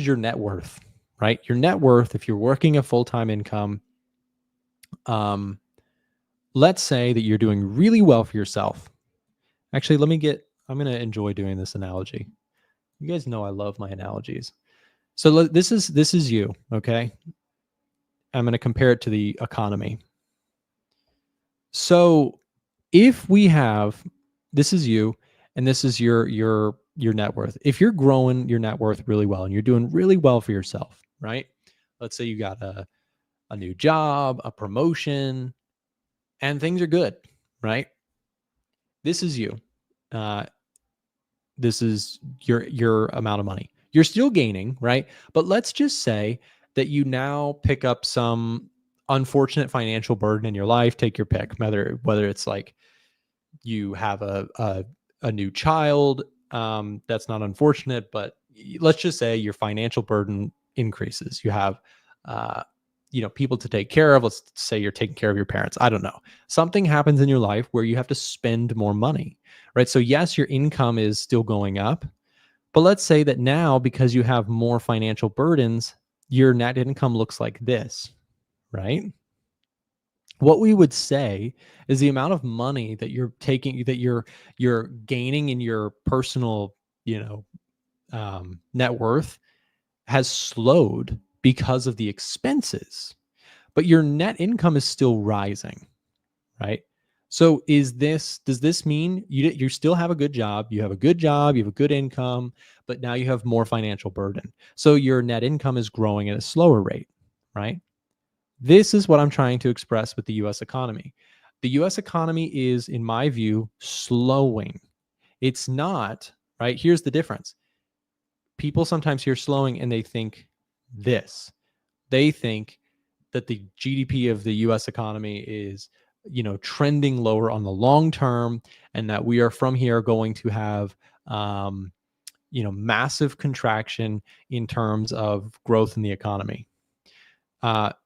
your net worth, right? Your net worth, if you're working a full-time income, let's say that you're doing really well for yourself. Actually, I'm going to enjoy doing this analogy. You guys know I love my analogies. So this is you, okay? I'm going to compare it to the economy. So if we have, this is you, and this is your net worth. If you're growing your net worth really well and you're doing really well for yourself, right? Let's say you got a new job, a promotion, and things are good, right? This is you. This is your amount of money. You're still gaining, right? But let's just say that you now pick up some unfortunate financial burden in your life. Take your pick, whether it's like you have a new child. That's not unfortunate, but let's just say your financial burden increases. You have people to take care of. Let's say you're taking care of your parents. I don't know. Something happens in your life where you have to spend more money, right? So yes, your income is still going up, but let's say that now, because you have more financial burdens, your net income looks like this, right? What we would say is the amount of money that you're taking, that you're gaining in your personal, net worth has slowed because of the expenses, but your net income is still rising, right? So does this mean you still have a good job, you have a good income, but now you have more financial burden. So your net income is growing at a slower rate, right? This is what I'm trying to express with the US economy. The US economy is, in my view, slowing. It's not, right? Here's the difference. People sometimes hear slowing and they think this. They think that the GDP of the US economy is, trending lower on the long term, and that we are from here going to have, massive contraction in terms of growth in the economy.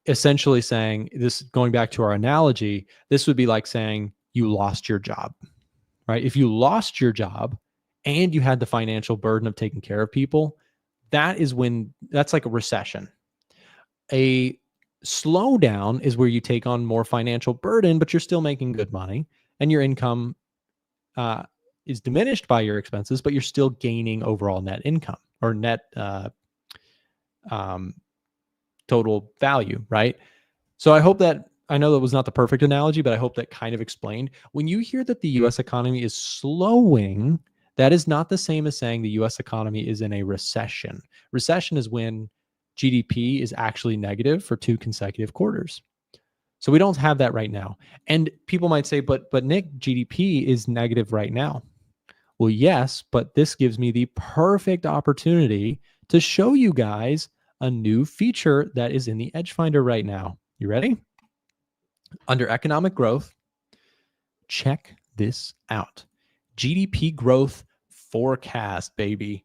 Essentially saying this, going back to our analogy, this would be like saying you lost your job, right? If you lost your job and you had the financial burden of taking care of people, that's like a recession. A slowdown is where you take on more financial burden, but you're still making good money, and your income is diminished by your expenses, but you're still gaining overall net income, or net total value, right? So I know that was not the perfect analogy, but I hope that kind of explained. When you hear that the US economy is slowing, that is not the same as saying the US economy is in a recession. Recession is when GDP is actually negative for 2 consecutive quarters. So we don't have that right now. And people might say, but Nick, GDP is negative right now. Well, yes, but this gives me the perfect opportunity to show you guys a new feature that is in the EdgeFinder right now. You ready? Under economic growth, check this out. GDP growth forecast, baby.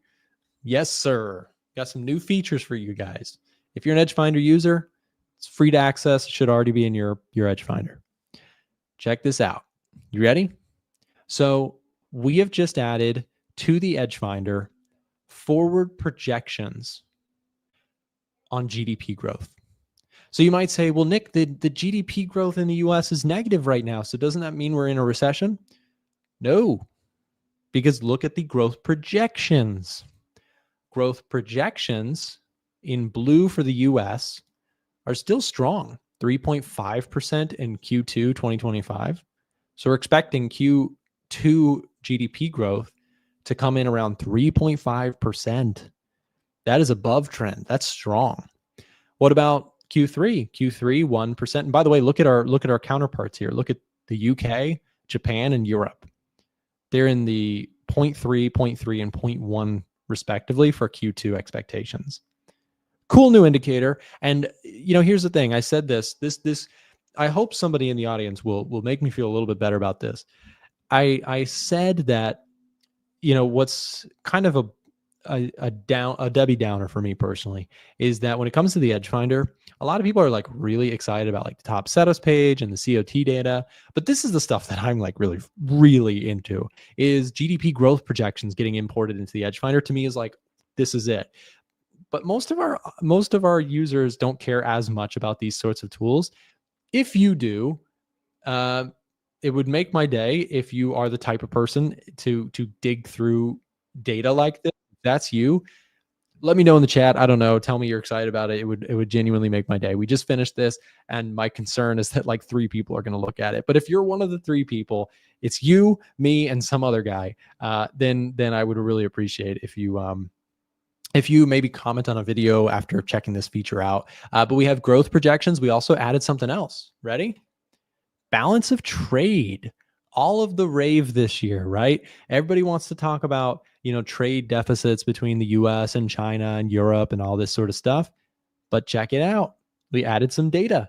Yes, sir. Got some new features for you guys. If you're an EdgeFinder user, it's free to access. It should already be in your EdgeFinder. Check this out. You ready? So we have just added to the EdgeFinder forward projections on GDP growth. So you might say, well, Nick, the GDP growth in the US is negative right now. So doesn't that mean we're in a recession? No, because look at the growth projections. Growth projections in blue for the US are still strong, 3.5% in Q2 2025. So we're expecting Q2 GDP growth to come in around 3.5%. That is above trend. That's strong. What about Q3? Q3 1%. And by the way, look at our counterparts here. Look at the UK, Japan, and Europe. They're in the 0.3, 0.3, and 0.1 respectively for Q2 expectations. Cool new indicator. And here's the thing. I said this. I hope somebody in the audience will make me feel a little bit better about this. I said that what's kind of a Debbie Downer for me personally is that when it comes to the EdgeFinder, a lot of people are like really excited about like the top setups page and the COT data, but this is the stuff that I'm like really, really into. Is GDP growth projections getting imported into the EdgeFinder? To me, is like, this is it. But most of our users don't care as much about these sorts of tools. If you do, it would make my day if you are the type of person to dig through data like this. If that's you, let me know in the chat. I don't know. Tell me you're excited about it. It would genuinely make my day. We just finished this, and my concern is that like 3 people are going to look at it. But if you're one of the 3 people, it's you, me, and some other guy. Then I would really appreciate if you maybe comment on a video after checking this feature out. But we have growth projections. We also added something else. Ready? Balance of trade. All of the rave this year, right? Everybody wants to talk about, trade deficits between the US and China and Europe and all this sort of stuff. But check it out. We added some data.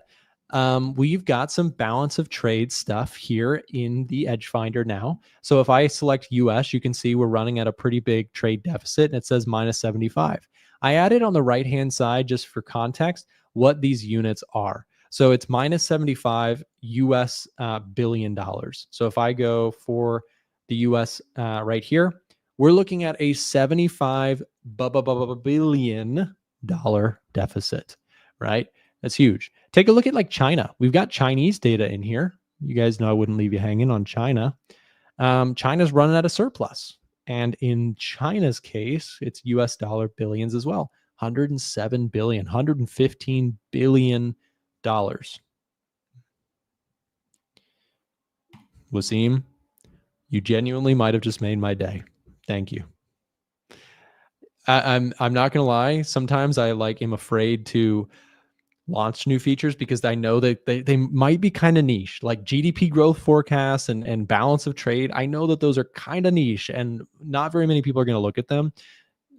We've got some balance of trade stuff here in the EdgeFinder now. So if I select US, you can see we're running at a pretty big trade deficit, and it says minus 75. I added on the right-hand side, just for context, what these units are. So it's minus 75 US billion dollars. So if I go for the US right here, we're looking at a $75 billion deficit, right? That's huge. Take a look at like China. We've got Chinese data in here. You guys know I wouldn't leave you hanging on China. China's running at a surplus. And in China's case, it's US dollar billions as well. 107 billion, 115 billion dollars. Wasim, you genuinely might have just made my day. Thank you. I'm not gonna lie. Sometimes I am afraid to launch new features because I know that they might be kind of niche, like GDP growth forecasts and balance of trade. I know that those are kind of niche and not very many people are going to look at them.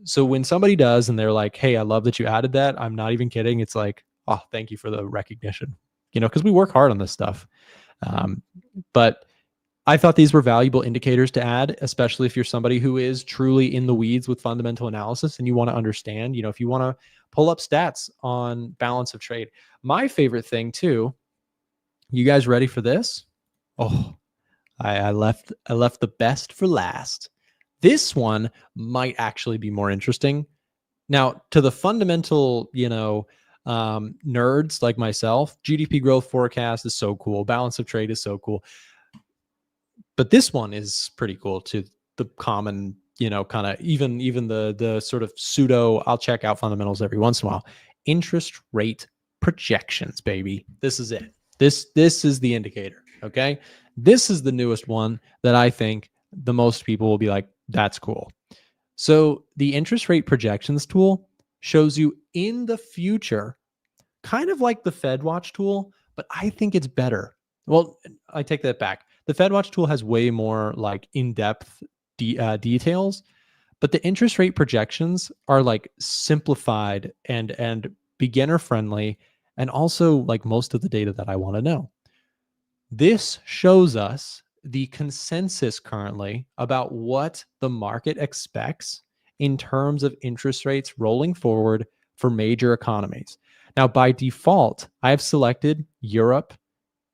So when somebody does and they're like, hey, I love that you added that, I'm not even kidding. It's like, oh, thank you for the recognition, because we work hard on this stuff. But I thought these were valuable indicators to add, especially if you're somebody who is truly in the weeds with fundamental analysis and you want to understand, if you want to pull up stats on balance of trade. My favorite thing too, you guys ready for this? Oh, I left the best for last. This one might actually be more interesting. Now, to the fundamental, nerds like myself, GDP growth forecast is so cool. Balance of trade is so cool. But this one is pretty cool to the common, kind of even the sort of pseudo, I'll check out fundamentals every once in a while. Interest rate projections, baby. This is it. This is the indicator. Okay. This is the newest one that I think the most people will be like, that's cool. So the interest rate projections tool shows you in the future, kind of like the FedWatch tool, but I think it's better. Well, I take that back. The FedWatch tool has way more like in-depth details, but the interest rate projections are like simplified and beginner friendly, and also like most of the data that I want to know. This shows us the consensus currently about what the market expects in terms of interest rates rolling forward for major economies. Now, by default, I have selected Europe,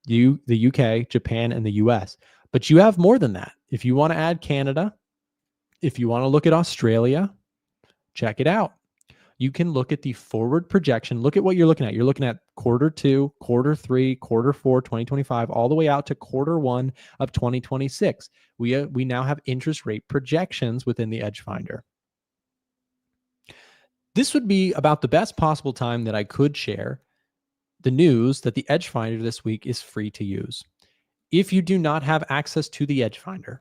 the UK, Japan, and the US. But you have more than that. If you want to add Canada, if you want to look at Australia, check it out. you can look at the forward projection. Look at what you're looking at. You're looking at Q2, Q3, Q4, 2025, all the way out to Q1 of 2026. We now have interest rate projections within the EdgeFinder. This would be about the best possible time that I could share the news that the EdgeFinder this week is free to use. If you do not have access to the EdgeFinder,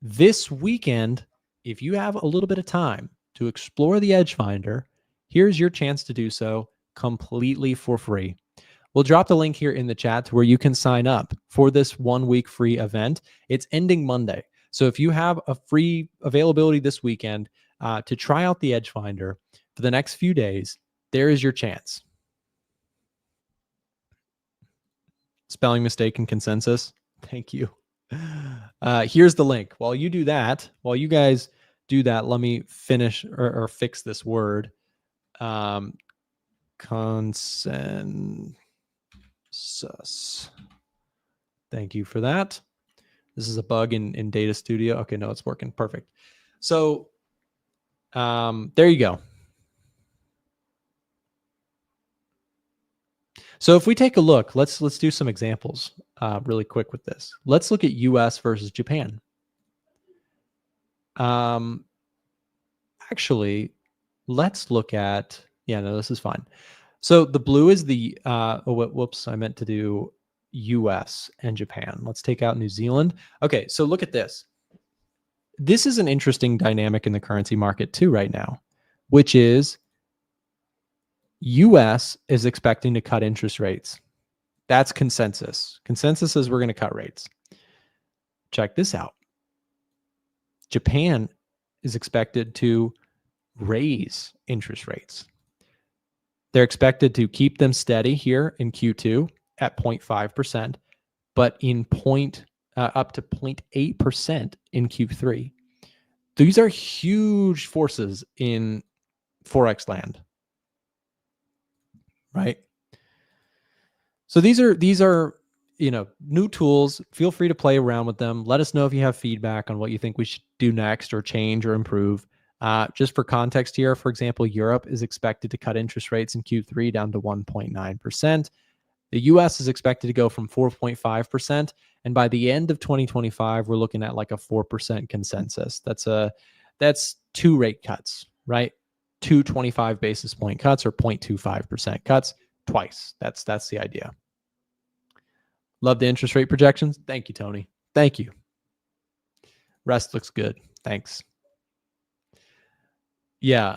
this weekend, if you have a little bit of time to explore the EdgeFinder, here's your chance to do so completely for free. We'll drop the link here in the chat to where you can sign up for this 1 week free event. It's ending Monday. So if you have a free availability this weekend to try out the EdgeFinder for the next few days, there is your chance. Spelling mistake and consensus. Thank you. Here's the link. While you guys do that, let me finish or fix this word. Consensus. Thank you for that. This is a bug in Data Studio. Okay, no, it's working. Perfect. So there you go. So if we take a look, let's do some examples really quick with this. Let's look at US versus Japan. Actually, let's look at, this is fine. So the blue is the, whoops, I meant to do US and Japan. Let's take out New Zealand. Okay, so look at this. This is an interesting dynamic in the currency market too right now, which is US is expecting to cut interest rates. That's consensus. Consensus is we're going to cut rates. Check this out. Japan is expected to raise interest rates. They're expected to keep them steady here in Q2 at 0.5%, but up to 0.8% in Q3. These are huge forces in Forex land. Right. So these are new tools. Feel free to play around with them. Let us know if you have feedback on what you think we should do next or change or improve. Just for context here, for example, Europe is expected to cut interest rates in Q3 down to 1.9%. The US is expected to go from 4.5%. And by the end of 2025, we're looking at like a 4% consensus. That's 2 rate cuts, right? 2 25 basis point cuts or 0.25% cuts twice. That's the idea. Love the interest rate projections. Thank you, Tony. Thank you. Rest looks good. Thanks. Yeah.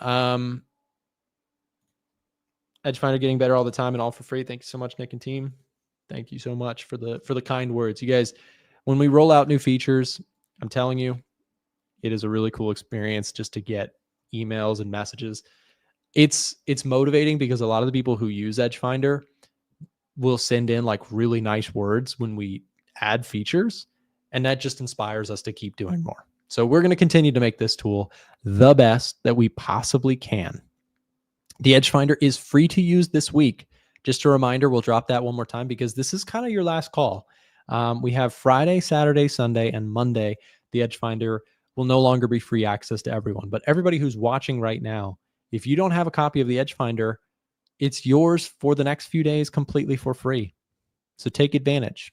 EdgeFinder getting better all the time and all for free. Thank you so much, Nick and team. Thank you so much for the kind words. You guys, when we roll out new features, I'm telling you, it is a really cool experience just to get emails and messages. It's motivating because a lot of the people who use EdgeFinder will send in like really nice words when we add features, and that just inspires us to keep doing more. So we're going to continue to make this tool the best that we possibly can. The EdgeFinder is free to use this week. Just a reminder, we'll drop that one more time because this is kind of your last call. We have Friday, Saturday, Sunday, and Monday. The EdgeFinder will no longer be free access to everyone. But everybody who's watching right now, if you don't have a copy of the EdgeFinder, it's yours for the next few days completely for free. So take advantage.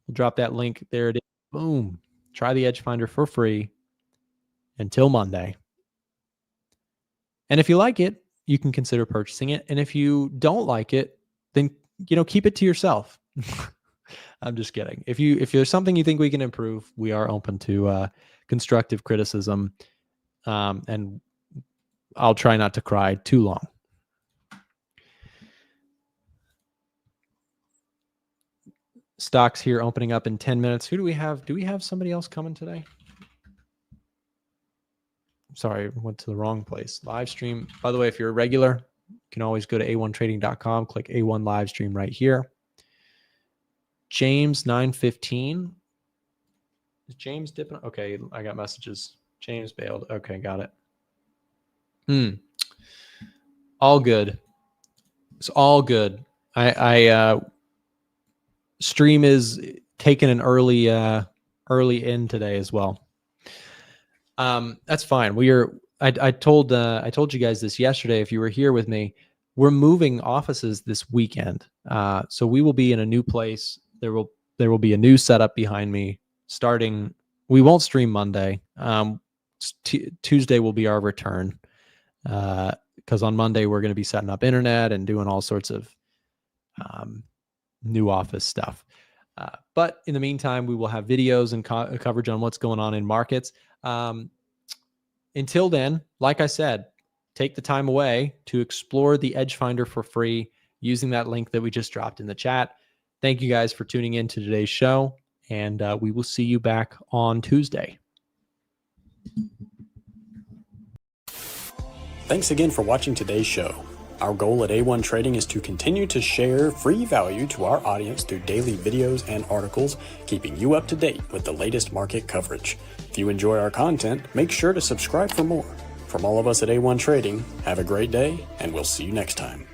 We'll drop that link. There it is. Boom. Try the EdgeFinder for free until Monday. And if you like it, you can consider purchasing it. And if you don't like it, then keep it to yourself. I'm just kidding. If there's something you think we can improve, we are open to constructive criticism. And I'll try not to cry too long. Stocks here opening up in 10 minutes. Who do we have? Do we have somebody else coming today? Sorry, went to the wrong place. Live stream. By the way, if you're a regular, you can always go to a1trading.com, click A1 live stream right here. James 915. Is James dipping? Okay, I got messages. James bailed. Okay, got it. All good. It's all good. I stream is taking an early in today as well. That's fine. I told you guys this yesterday. If you were here with me, we're moving offices this weekend. So we will be in a new place. There will be a new setup behind me starting. We won't stream Monday. Tuesday will be our return. Because on Monday we're going to be setting up internet and doing all sorts of new office stuff. But in the meantime, we will have videos and coverage on what's going on in markets. Until then, like I said, take the time away to explore the EdgeFinder for free using that link that we just dropped in the chat. Thank you guys for tuning in to today's show, and we will see you back on Tuesday. Thanks again for watching today's show. Our goal at A1 Trading is to continue to share free value to our audience through daily videos and articles, keeping you up to date with the latest market coverage. If you enjoy our content, make sure to subscribe for more. From all of us at A1 Trading, have a great day, and we'll see you next time.